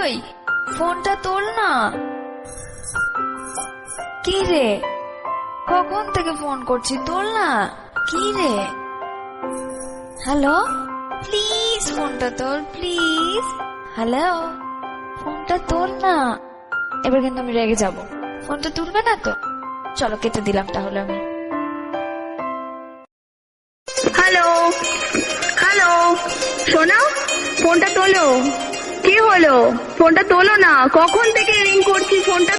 কই, ফোনটা তোল না। কি রে, কখন থেকে ফোন করছি, তোল না। কি রে, হ্যালো, প্লিজ ফোনটা তোল প্লিজ। হ্যালো, ফোনটা তোল না। এবার কিন্তু আমি রেগে যাব। ফোনটা তুলবে না তো? চলো কেটে দিলাম তাহলে আমি। হ্যালো হ্যালো, শোনো, ফোনটা তোলো। কি হলো, ফোনটা তোলো না, কখন থেকে রিং করছি, ফোনটা